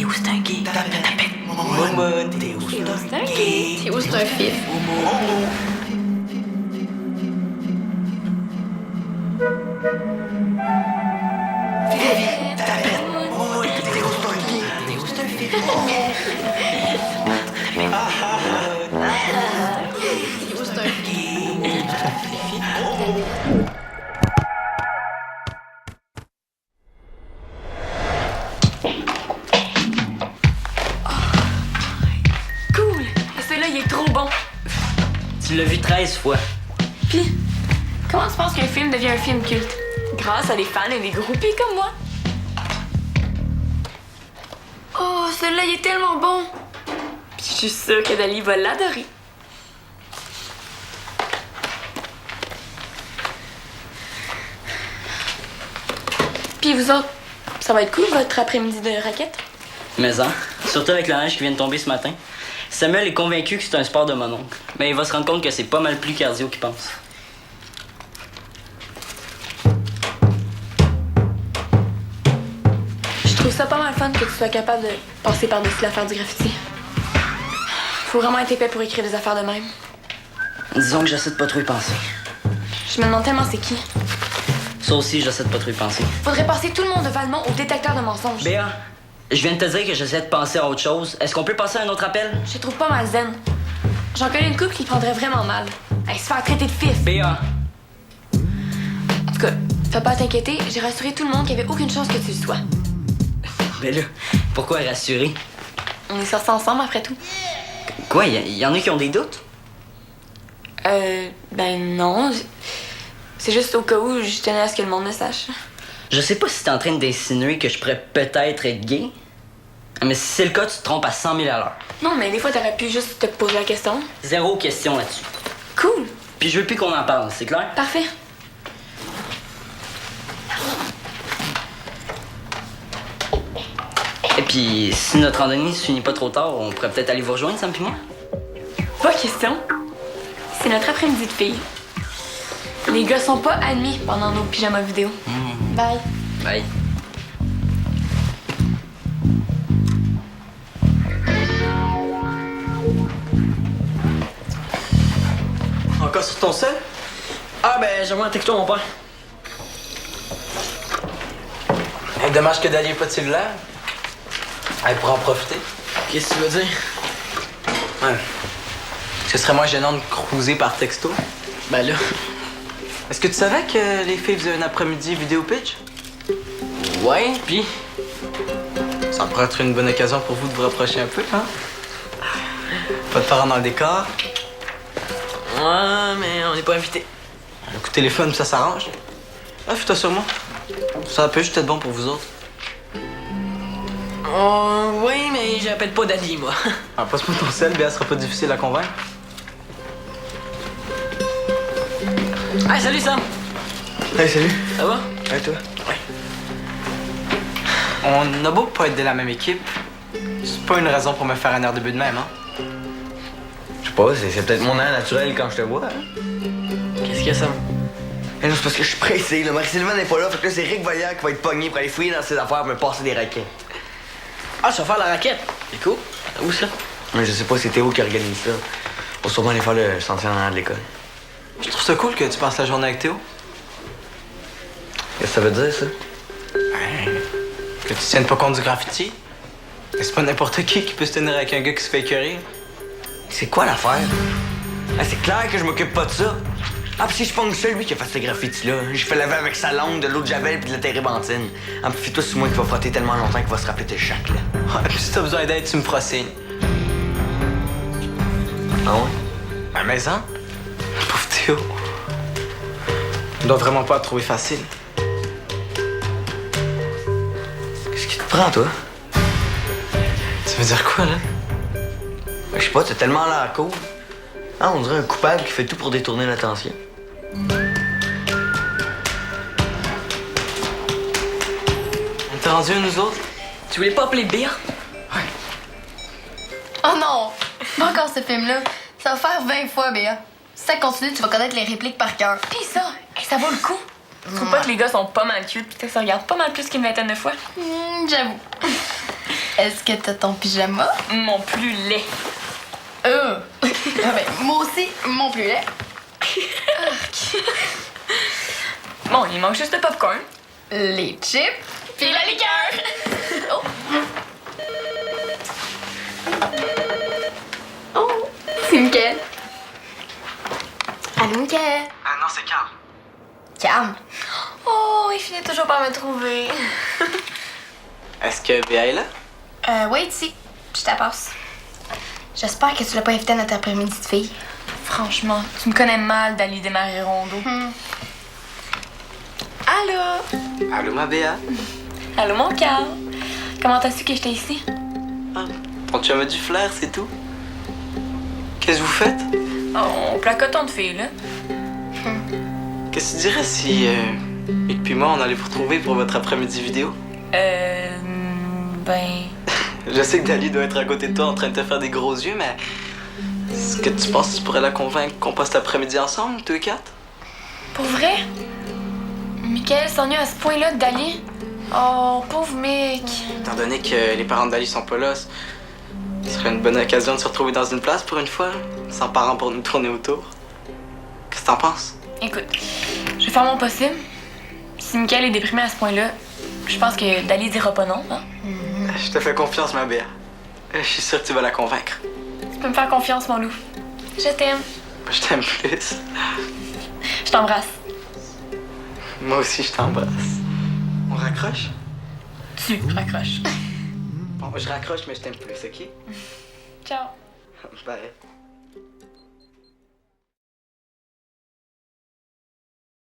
Théo, c'est un gay. Tapette. Momo, Théo, c'est un gay. Théo, c'est un fif. Tapette. Momo, Théo, c'est un gay. Théo, c'est un fif. Théo, c'est un Cool! Celui-là, il est trop bon. Tu l'as vu 13 fois. Puis, comment tu penses qu'un film devient un film culte? Grâce à des fans et des groupies comme moi. Oh, celui-là, il est tellement bon! Puis je suis sûre que Dali va l'adorer. Puis vous autres, ça va être cool votre après-midi de raquette? Mais surtout avec la neige qui vient de tomber ce matin. Samuel est convaincu que c'est un sport de mon oncle. Mais il va se rendre compte que c'est pas mal plus cardio qu'il pense. Je trouve ça pas mal fun que tu sois capable de passer par-dessus l'affaire du graffiti. Faut vraiment être épais pour écrire des affaires de même. Disons que j'essaie de pas trop y penser. Je me demande tellement c'est qui. Ça aussi, j'essaie de pas trop y penser. Faudrait passer tout le monde de Valmont au détecteur de mensonges. Béa, je viens de te dire que j'essaie de penser à autre chose. Est-ce qu'on peut passer à un autre appel? Je les trouve pas mal zen. J'en connais une couple qui prendrait vraiment mal. Elle se faire traiter de fif. Béa! En tout cas, fais pas à t'inquiéter, j'ai rassuré tout le monde qu'il y avait aucune chance que tu le sois. Ben là, pourquoi rassurer? On est sortis ensemble après tout. Quoi, y en a qui ont des doutes? Ben non. C'est juste au cas où je tenais à ce que le monde le sache. Je sais pas si t'es en train d'insinuer que je pourrais peut-être être gay. Mais si c'est le cas, tu te trompes à 100 000 à l'heure. Non, mais des fois, t'aurais pu juste te poser la question. Zéro question là-dessus. Cool. Puis je veux plus qu'on en parle, c'est clair? Parfait. Et puis, si notre randonnée se finit pas trop tard, on pourrait peut-être aller vous rejoindre, Sam puis moi? Pas question. C'est notre après-midi de filles. Les gars sont pas admis pendant nos pyjamas vidéo. Bye. Bye. Encore sur ton sel? Ah ben, j'aimerais un texto à mon père. Dommage que Dali ait pas de cellulaire. Elle pourra en profiter. Qu'est-ce que tu veux dire? Ouais. Ce serait moins gênant de cruiser par texto. Ben là... Est-ce que tu savais que les filles faisaient un après-midi vidéo pitch? Ouais, puis... Ça pourrait être une bonne occasion pour vous de vous rapprocher un peu, hein? Pas de parents dans le décor. Ouais, mais on n'est pas invités. Un coup de téléphone, ça s'arrange. Ah, fais-toi sur moi. Ça peut juste être bon pour vous autres. Oh, oui, mais j'appelle pas Dali, moi. Ah, passe-moi ton sel, Béa sera pas difficile à convaincre. Hey, salut Sam! Hey, salut. Ça va? Hey, toi? Ouais. On a beau pas être de la même équipe, c'est pas une raison pour me faire un air de but de même, hein? Je sais pas, c'est peut-être mon air naturel quand je te vois. Hein? Qu'est-ce qu'il y a, Sam? Eh non, c'est parce que je suis pressé, là. Marie-Sylvain n'est pas là, fait que là, c'est Rick Vallière qui va être pogné pour aller fouiller dans ses affaires, me passer des raquettes. Ah, tu vas faire la raquette? C'est cool. Où ça? Mais je sais pas, c'est Théo qui organise ça. On va sûrement aller faire le sentier en arrière de l'école. Je trouve ça cool que tu passes la journée avec Théo. Qu'est-ce que ça veut dire, ça? Que tu tiennes pas compte du graffiti. Mais c'est pas n'importe qui peut se tenir avec un gars qui se fait écœurer. C'est quoi l'affaire? Ah, c'est clair que je m'occupe pas de ça. Ah, pis si je pogne seul, lui qui a fait ce graffiti-là, j'ai fait laver avec sa langue, de l'eau de javel puis de la térébenthine. Ah, pis fie-toi sur moi qui va frotter tellement longtemps qu'il va se rappeler de chaque, là. Ouais, puis si t'as besoin d'aide, tu me feras signe. Ah ouais? Ben, mais hein? Pauvre Théo. On doit vraiment pas te trouver facile. Qu'est-ce qui te prend, toi? Tu veux dire quoi, là? Ben, je sais pas, t'as tellement l'air cool. Ah, on dirait un coupable qui fait tout pour détourner l'attention. On t'est rendu, nous autres? Tu voulais pas appeler Béa? Oh non! Pas encore ce film-là. Ça va faire 20 fois, Béa. Si ça continue, tu vas connaître les répliques par cœur. Pis ça, ça vaut le coup. Tu trouves pas que les gars sont pas mal cute pis que ça se regarde pas mal plus qu'une vingtaine de fois? J'avoue. Est-ce que t'as ton pyjama? Mon plus laid. Ah ben, moi aussi, mon plus laid. Bon, il manque juste le popcorn. Les chips. Puis la liqueur. Oh, c'est Mickaël. Allô, Mickaël. Ah non, c'est Carl. Calme. Oh, il finit toujours par me trouver. Est-ce que Béa est là? Wait, si. Je t'appasse. J'espère que tu l'as pas invité à notre après-midi de filles. Franchement, tu me connais mal d'aller démarrer Rondo. Allô? Allô, ma Béa? Allô, mon Carl. Comment t'as su que j'étais ici? Ah, ton chum a du flair, c'est tout. Qu'est-ce que vous faites? Oh, on placote de filles, là. Qu'est-ce que tu dirais si Mick puis moi, on allait vous retrouver pour votre après-midi vidéo? Ben... Je sais que Dali doit être à côté de toi en train de te faire des gros yeux, mais est-ce que tu penses que tu pourrais la convaincre qu'on passe l'après-midi ensemble, tous les quatre? Pour vrai? Mickaël s'ennuie à ce point-là de Dali? Oh, pauvre Mick. Étant donné que les parents de Dali sont pas là, ce serait une bonne occasion de se retrouver dans une place pour une fois, sans parents pour nous tourner autour. Qu'est-ce que t'en penses? Écoute, je vais faire mon possible. Si Mickaël est déprimé à ce point-là, je pense que Dali dira pas non, hein? Je te fais confiance, ma Béa. Je suis sûr que tu vas la convaincre. Tu peux me faire confiance, mon loup. Je t'aime. Je t'aime plus. Je t'embrasse. Moi aussi, je t'embrasse. On raccroche? Tu raccroches. Bon, je raccroche, mais je t'aime plus, ok? Ciao. Bye.